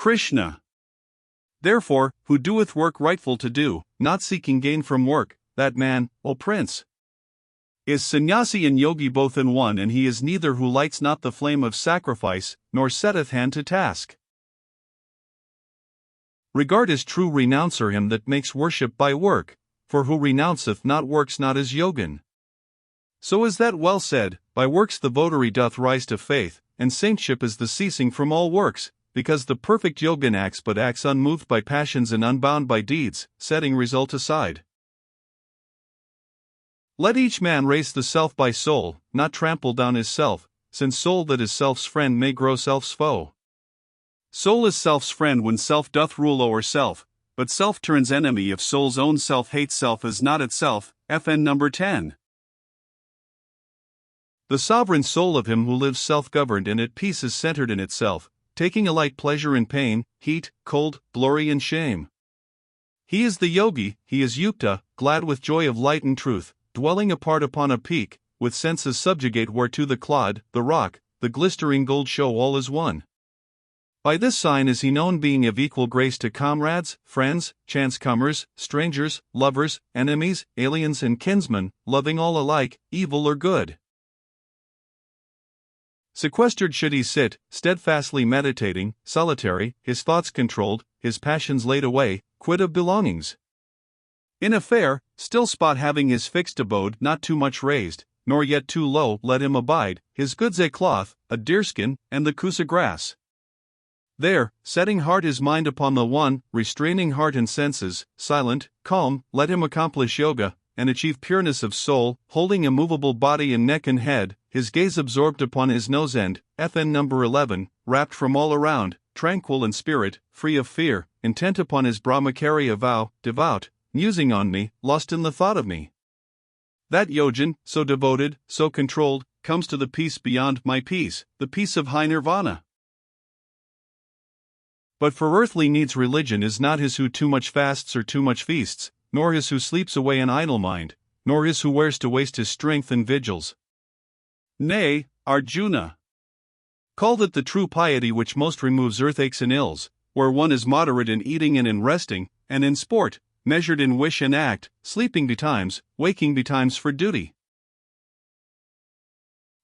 Krishna. Therefore, who doeth work rightful to do, not seeking gain from work, that man, O prince, is sannyasi and yogi both in one, and he is neither who lights not the flame of sacrifice, nor setteth hand to task. Regard as true renouncer him that makes worship by work, for who renounceth not works not as yogin. So is that well said, by works the votary doth rise to faith, and saintship is the ceasing from all works, because the perfect yogin acts but acts unmoved by passions and unbound by deeds, setting result aside. Let each man raise the self by soul, not trample down his self, since soul that is self's friend may grow self's foe. Soul is self's friend when self doth rule o'er self, but self turns enemy if soul's own self hates self as not itself. FN number 10. The sovereign soul of him who lives self-governed and at peace is centered in itself, taking alike pleasure in pain, heat, cold, glory and shame. He is the yogi, he is yukta, glad with joy of light and truth, dwelling apart upon a peak, with senses subjugate whereto the clod, the rock, the glistering gold show all is one. By this sign is he known, being of equal grace to comrades, friends, chance-comers, strangers, lovers, enemies, aliens and kinsmen, loving all alike, evil or good. Sequestered should he sit, steadfastly meditating, solitary, his thoughts controlled, his passions laid away, quit of belongings. In a fair, still spot having his fixed abode, not too much raised, nor yet too low, let him abide, his goods a cloth, a deerskin, and the kusa grass. There, setting heart his mind upon the one, restraining heart and senses, silent, calm, let him accomplish yoga, and achieve pureness of soul, holding immovable body and neck and head, his gaze absorbed upon his nose end, FN number 11, wrapped from all around, tranquil in spirit, free of fear, intent upon his brahmacharya vow, devout, musing on me, lost in the thought of me. That yogin, so devoted, so controlled, comes to the peace beyond my peace, the peace of high nirvana. But for earthly needs religion is not his who too much fasts or too much feasts, nor his who sleeps away an idle mind, nor his who wears to waste his strength in vigils. Nay, Arjuna, called it the true piety which most removes earthaches and ills, where one is moderate in eating and in resting, and in sport, measured in wish and act, sleeping betimes, waking betimes for duty.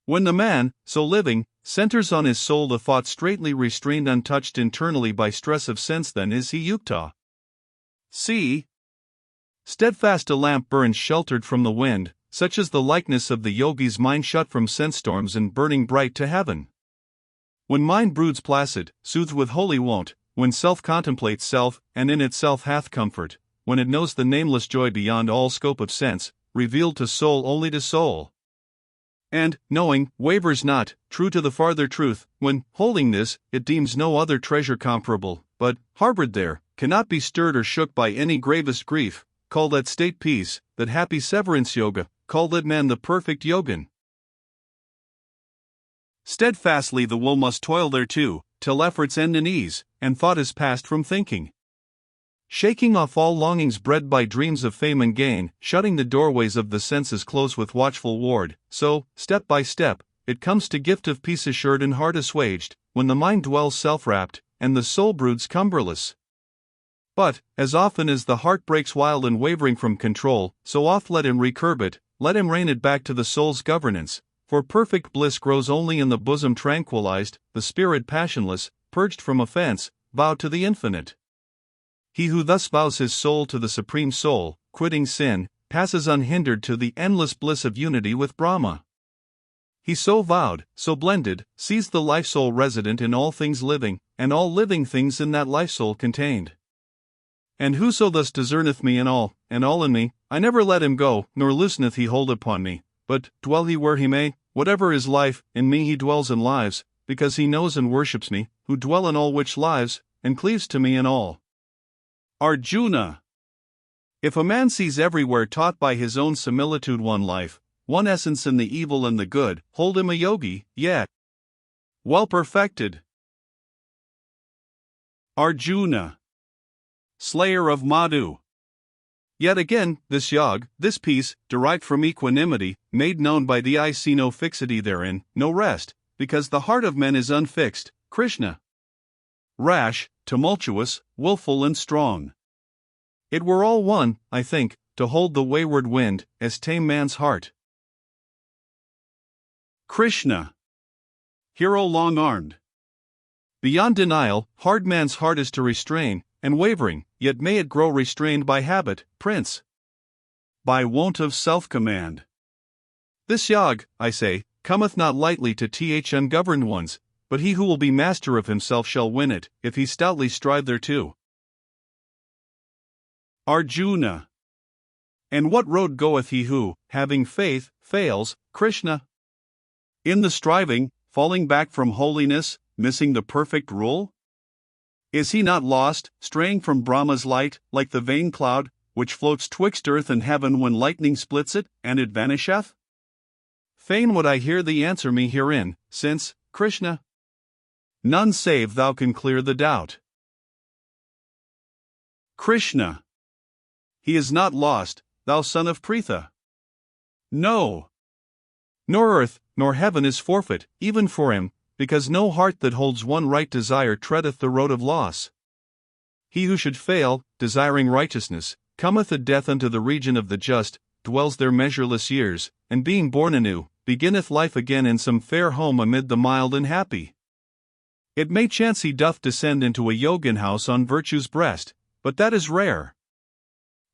When the man, so living, centers on his soul the thought straightly restrained untouched internally by stress of sense, then is he yukta. See, steadfast a lamp burns sheltered from the wind, such is the likeness of the yogi's mind shut from sense storms and burning bright to heaven. When mind broods placid, soothed with holy wont, when self contemplates self, and in itself hath comfort, when it knows the nameless joy beyond all scope of sense, revealed to soul only to soul. And, knowing, wavers not, true to the farther truth, when, holding this, it deems no other treasure comparable, but, harbored there, cannot be stirred or shook by any gravest grief, call that state peace, that happy severance yoga, call that man the perfect yogin. Steadfastly the will must toil thereto, till efforts end in ease, and thought is passed from thinking. Shaking off all longings bred by dreams of fame and gain, shutting the doorways of the senses close with watchful ward, so, step by step, it comes to gift of peace assured and heart assuaged, when the mind dwells self-wrapped, and the soul broods cumberless. But, as often as the heart breaks wild and wavering from control, so oft let him recurb it, let him rein it back to the soul's governance, for perfect bliss grows only in the bosom tranquilized, the spirit passionless, purged from offense, vowed to the infinite. He who thus vows his soul to the Supreme Soul, quitting sin, passes unhindered to the endless bliss of unity with Brahma. He so vowed, so blended, sees the life-soul resident in all things living, and all living things in that life-soul contained. And whoso thus discerneth me in all, and all in me, I never let him go, nor looseneth he hold upon me, but, dwell he where he may, whatever is life, in me he dwells and lives, because he knows and worships me, who dwell in all which lives, and cleaves to me in all. Arjuna, if a man sees everywhere taught by his own similitude one life, one essence in the evil and the good, hold him a yogi, yet well perfected. Arjuna, slayer of Madhu. Yet again, this yog, this peace, derived from equanimity, made known by the eye see no fixity therein, no rest, because the heart of men is unfixed, Krishna. rash, tumultuous, willful and strong. It were all one, I think, to hold the wayward wind, as tame man's heart. Krishna, hero long-armed. Beyond denial, hard man's heart is to restrain, and wavering, yet may it grow restrained by habit, Prince. By wont of self-command. This yog, I say, cometh not lightly to ungoverned ones, but he who will be master of himself shall win it, if he stoutly strive thereto. Arjuna. And what road goeth he who, having faith, fails, Krishna? In the striving, falling back from holiness, missing the perfect rule? Is he not lost, straying from Brahma's light, like the vain cloud, which floats twixt earth and heaven when lightning splits it, and it vanisheth? Fain would I hear thee answer me herein, since, Krishna, none save thou can clear the doubt. Krishna. He is not lost, thou son of Pritha. No. Nor earth, nor heaven is forfeit, even for him, because no heart that holds one right desire treadeth the road of loss. He who should fail, desiring righteousness, cometh at death unto the region of the just, dwells there measureless years, and being born anew, beginneth life again in some fair home amid the mild and happy. It may chance he doth descend into a yogin house on virtue's breast, but that is rare.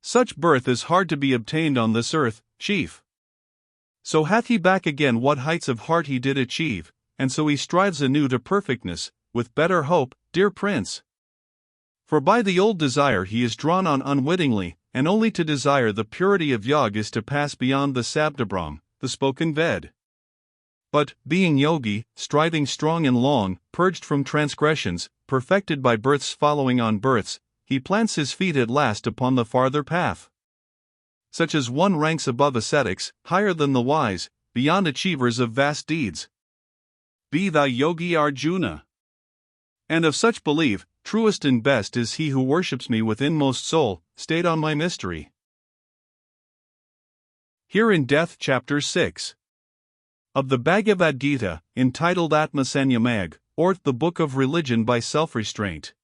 Such birth is hard to be obtained on this earth, chief. So hath he back again what heights of heart he did achieve, and so he strives anew to perfectness, with better hope, dear prince. For by the old desire he is drawn on unwittingly, and only to desire the purity of yog is to pass beyond the sabdabrahm, the spoken Ved. But, being yogi, striding strong and long, purged from transgressions, perfected by births following on births, he plants his feet at last upon the farther path. Such as one ranks above ascetics, higher than the wise, beyond achievers of vast deeds. Be thou yogi Arjuna. And of such belief, truest and best is he who worships me with inmost soul, stayed on my mystery. Here in Death Chapter 6 of the Bhagavad Gita, entitled Atmasanyamag, or the Book of Religion by Self-Restraint.